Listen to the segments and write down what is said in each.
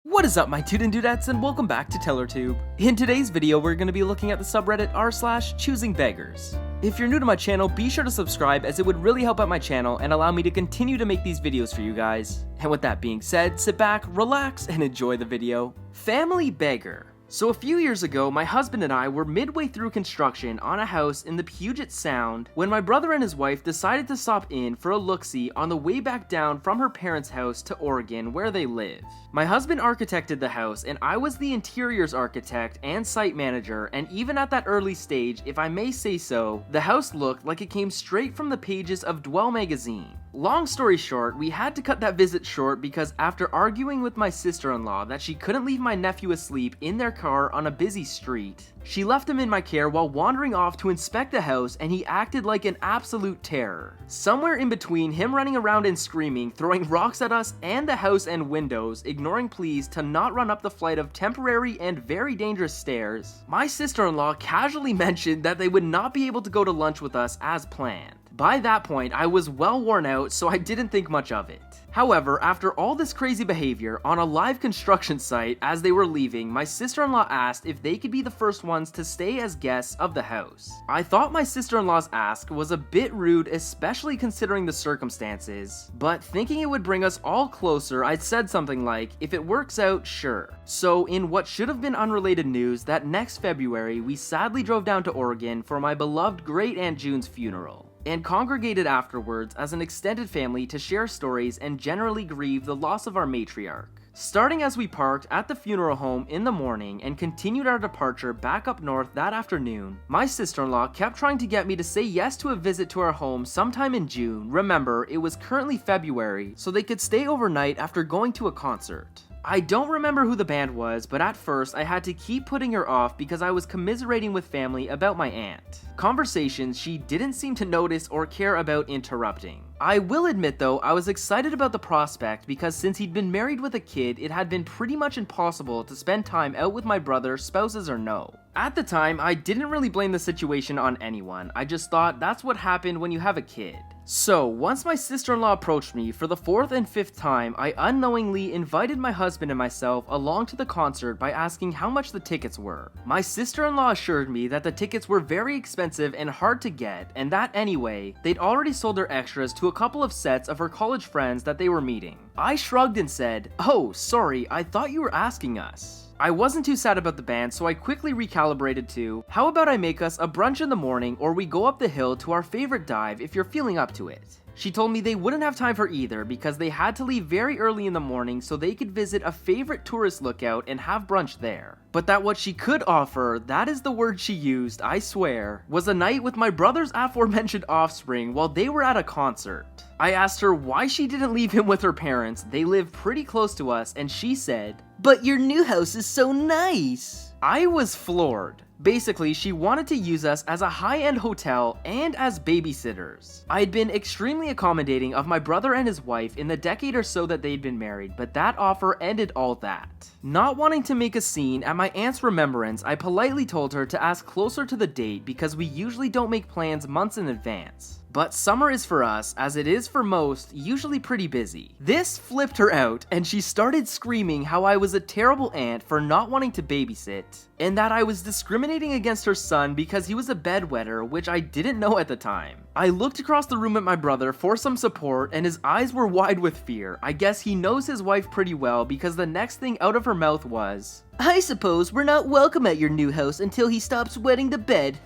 What is up, my dude and dudettes, and welcome back to TellerTube. In today's video, we're going to be looking at the subreddit r/choosingbeggars. If you're new to my channel, be sure to subscribe as it would really help out my channel and allow me to continue to make these videos for you guys. And with that being said, sit back, relax, and enjoy the video. Family Beggar. So a few years ago, my husband and I were midway through construction on a house in the Puget Sound when my brother and his wife decided to stop in for a look-see on the way back down from her parents' house to Oregon where they live. My husband architected the house and I was the interiors architect and site manager, and even at that early stage, if I may say so, the house looked like it came straight from the pages of Dwell magazine. Long story short, we had to cut that visit short because after arguing with my sister-in-law that she couldn't leave my nephew asleep in their car on a busy street, she left him in my care while wandering off to inspect the house, and he acted like an absolute terror. Somewhere in between him running around and screaming, throwing rocks at us and the house and windows, ignoring pleas to not run up the flight of temporary and very dangerous stairs, my sister-in-law casually mentioned that they would not be able to go to lunch with us as planned. By that point, I was well worn out, so I didn't think much of it. However, after all this crazy behavior on a live construction site as they were leaving, my sister-in-law asked if they could be the first ones to stay as guests of the house. I thought my sister-in-law's ask was a bit rude, especially considering the circumstances, but thinking it would bring us all closer, I said something like, if it works out, sure. So in what should have been unrelated news, that next February, we sadly drove down to Oregon for my beloved Great Aunt June's funeral, and congregated afterwards as an extended family to share stories and generally grieve the loss of our matriarch. Starting as we parked at the funeral home in the morning and continued our departure back up north that afternoon, my sister-in-law kept trying to get me to say yes to a visit to our home sometime in June. Remember, it was currently February, so they could stay overnight after going to a concert. I don't remember who the band was, but at first I had to keep putting her off because I was commiserating with family about my aunt. Conversations she didn't seem to notice or care about interrupting. I will admit though, I was excited about the prospect because since he'd been married with a kid, it had been pretty much impossible to spend time out with my brother, spouses or no. At the time, I didn't really blame the situation on anyone. I just thought that's what happened when you have a kid. So, once my sister-in-law approached me for the fourth and fifth time, I unknowingly invited my husband and myself along to the concert by asking how much the tickets were. My sister-in-law assured me that the tickets were very expensive and hard to get, and that anyway, they'd already sold their extras to a couple of sets of her college friends that they were meeting. I shrugged and said, "Oh, sorry, I thought you were asking us." I wasn't too sad about the band, so I quickly recalibrated to, how about I make us a brunch in the morning or we go up the hill to our favorite dive if you're feeling up to it. She told me they wouldn't have time for either because they had to leave very early in the morning so they could visit a favorite tourist lookout and have brunch there. But that what she could offer, that is the word she used, I swear, was a night with my brother's aforementioned offspring while they were at a concert. I asked her why she didn't leave him with her parents, they live pretty close to us, and she said, "But your new house is so nice." I was floored. Basically, she wanted to use us as a high-end hotel and as babysitters. I had been extremely accommodating of my brother and his wife in the decade or so that they'd been married, but that offer ended all that. Not wanting to make a scene at my aunt's remembrance, I politely told her to ask closer to the date because we usually don't make plans months in advance. But summer is for us, as it is for most, usually pretty busy. This flipped her out, and she started screaming how I was a terrible aunt for not wanting to babysit, and that I was discriminating against her son because he was a bedwetter, which I didn't know at the time. I looked across the room at my brother for some support, and his eyes were wide with fear. I guess he knows his wife pretty well because the next thing out of her mouth was, "I suppose we're not welcome at your new house until he stops wetting the bed.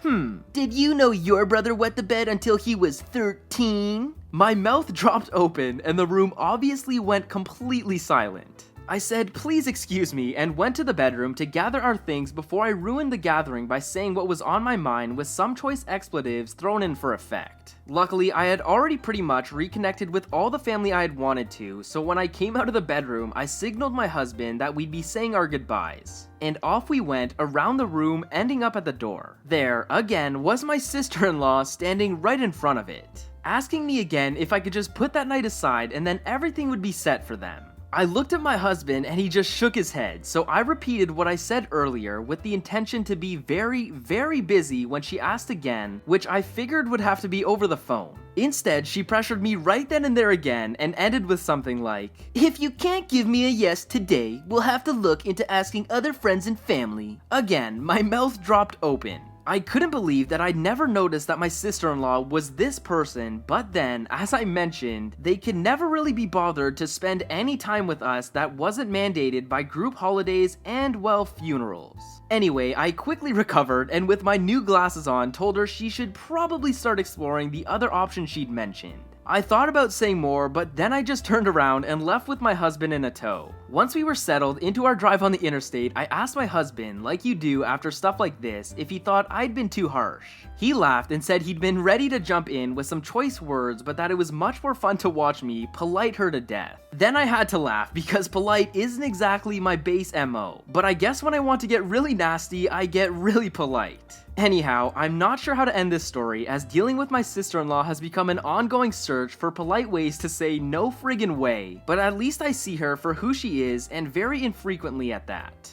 Did you know your brother wet the bed until he was 13? My mouth dropped open and the room obviously went completely silent. I said, "Please excuse me," and went to the bedroom to gather our things before I ruined the gathering by saying what was on my mind with some choice expletives thrown in for effect. Luckily, I had already pretty much reconnected with all the family I had wanted to, so when I came out of the bedroom, I signaled my husband that we'd be saying our goodbyes. And off we went around the room, ending up at the door. There, again, was my sister-in-law standing right in front of it, asking me again if I could just put that night aside and then everything would be set for them. I looked at my husband and he just shook his head, so I repeated what I said earlier with the intention to be very, very busy when she asked again, which I figured would have to be over the phone. Instead, she pressured me right then and there again and ended with something like, "If you can't give me a yes today, we'll have to look into asking other friends and family." Again, my mouth dropped open. I couldn't believe that I'd never noticed that my sister-in-law was this person, but then, as I mentioned, they could never really be bothered to spend any time with us that wasn't mandated by group holidays and, well, funerals. Anyway, I quickly recovered and with my new glasses on told her she should probably start exploring the other options she'd mentioned. I thought about saying more, but then I just turned around and left with my husband in a tow. Once we were settled into our drive on the interstate, I asked my husband, like you do after stuff like this, if he thought I'd been too harsh. He laughed and said he'd been ready to jump in with some choice words, but that it was much more fun to watch me polite her to death. Then I had to laugh because polite isn't exactly my base MO, but I guess when I want to get really nasty, I get really polite. Anyhow, I'm not sure how to end this story, as dealing with my sister-in-law has become an ongoing search for polite ways to say no friggin' way, but at least I see her for who she is, and very infrequently at that.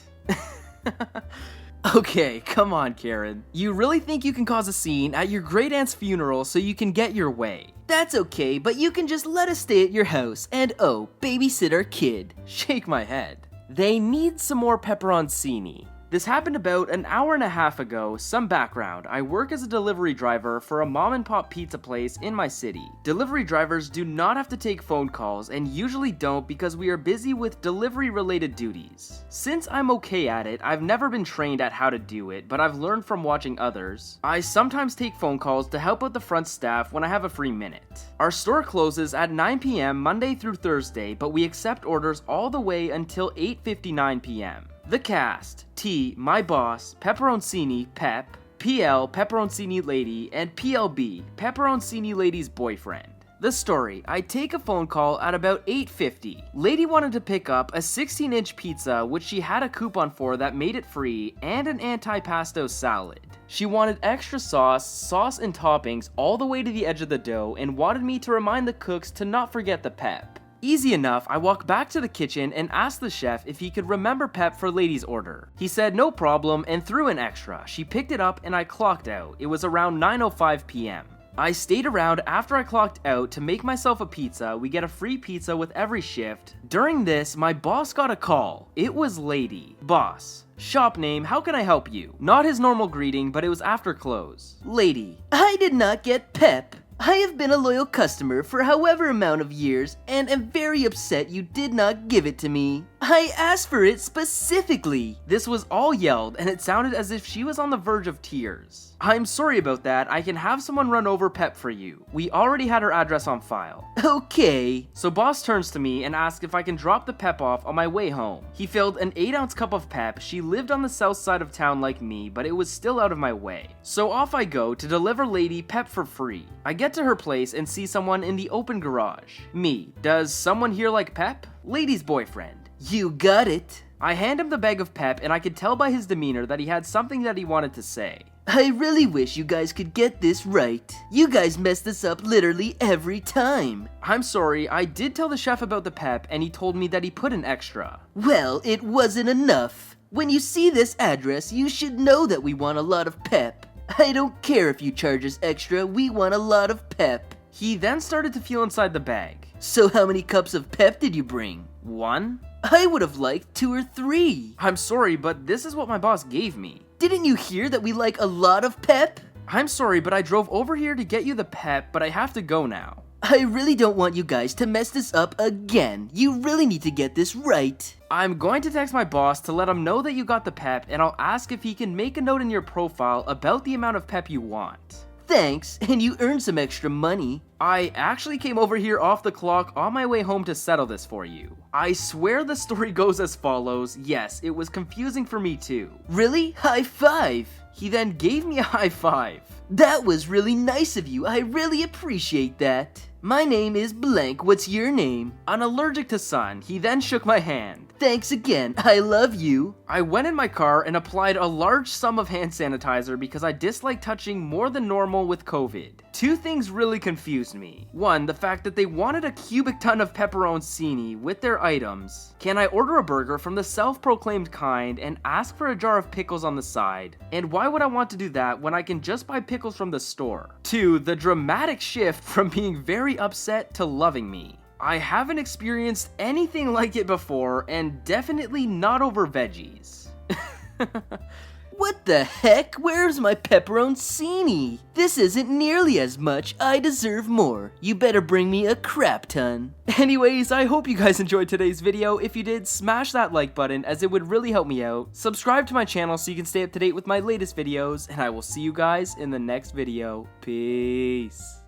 Okay, come on, Karen. You really think you can cause a scene at your great aunt's funeral so you can get your way? That's okay, but you can just let us stay at your house and babysit our kid. Shake my head. They need some more pepperoncini. This happened about an hour and a half ago. Some background: I work as a delivery driver for a mom and pop pizza place in my city. Delivery drivers do not have to take phone calls and usually don't because we are busy with delivery related duties. Since I'm okay at it, I've never been trained at how to do it, but I've learned from watching others. I sometimes take phone calls to help out the front staff when I have a free minute. Our store closes at 9 p.m. Monday through Thursday, but we accept orders all the way until 8:59 p.m. The cast: T, my boss, Pepperoncini, Pep, PL, Pepperoncini Lady, and PLB, Pepperoncini Lady's boyfriend. The story: I take a phone call at about 8:50. Lady wanted to pick up a 16-inch pizza which she had a coupon for that made it free, and an antipasto salad. She wanted extra sauce, and toppings all the way to the edge of the dough and wanted me to remind the cooks to not forget the pep. Easy enough, I walked back to the kitchen and asked the chef if he could remember pep for Lady's order. He said no problem and threw an extra. She picked it up and I clocked out. It was around 9:05 p.m. I stayed around after I clocked out to make myself a pizza. We get a free pizza with every shift. During this, my boss got a call. It was Lady. Boss: shop name, how can I help you? Not his normal greeting, but it was after close. Lady: I did not get pep. I have been a loyal customer for however amount of years and am very upset you did not give it to me. I asked for it specifically. This was all yelled and it sounded as if she was on the verge of tears. I'm sorry about that. I can have someone run over Pep for you. We already had her address on file. Okay. So boss turns to me and asks if I can drop the Pep off on my way home. He filled an 8-ounce cup of Pep. She lived on the south side of town like me, but it was still out of my way. So off I go to deliver Lady Pep for free. I get to her place and see someone in the open garage. Me: does someone here like Pep? Lady's boyfriend: you got it. I hand him the bag of Pep and I could tell by his demeanor that he had something that he wanted to say. I really wish you guys could get this right. You guys mess this up literally every time. I'm sorry, I did tell the chef about the Pep and he told me that he put an extra. Well, it wasn't enough. When you see this address, you should know that we want a lot of Pep. I don't care if you charge us extra, we want a lot of Pep. He then started to feel inside the bag. So how many cups of Pep did you bring? 1? I would have liked 2 or 3. I'm sorry, but this is what my boss gave me. Didn't you hear that we like a lot of Pep? I'm sorry, but I drove over here to get you the Pep, but I have to go now. I really don't want you guys to mess this up again. You really need to get this right. I'm going to text my boss to let him know that you got the Pep, and I'll ask if he can make a note in your profile about the amount of Pep you want. Thanks, and you earned some extra money. I actually came over here off the clock on my way home to settle this for you. I swear the story goes as follows. Yes, it was confusing for me too. Really? High five! He then gave me a high five. That was really nice of you. I really appreciate that. My name is blank. What's your name? I'm allergic to sun. He then shook my hand. Thanks again, I love you. I went in my car and applied a large sum of hand sanitizer because I dislike touching more than normal with COVID. Two things really confused me. One, the fact that they wanted a cubic ton of pepperoncini with their items. Can I order a burger from the self-proclaimed kind and ask for a jar of pickles on the side? And why would I want to do that when I can just buy pickles from the store? Two, the dramatic shift from being very upset to loving me. I haven't experienced anything like it before, and definitely not over veggies. What the heck? Where's my pepperoncini? This isn't nearly as much. I deserve more. You better bring me a crap ton. Anyways, I hope you guys enjoyed today's video. If you did, smash that like button as it would really help me out. Subscribe to my channel so you can stay up to date with my latest videos, and I will see you guys in the next video. Peace.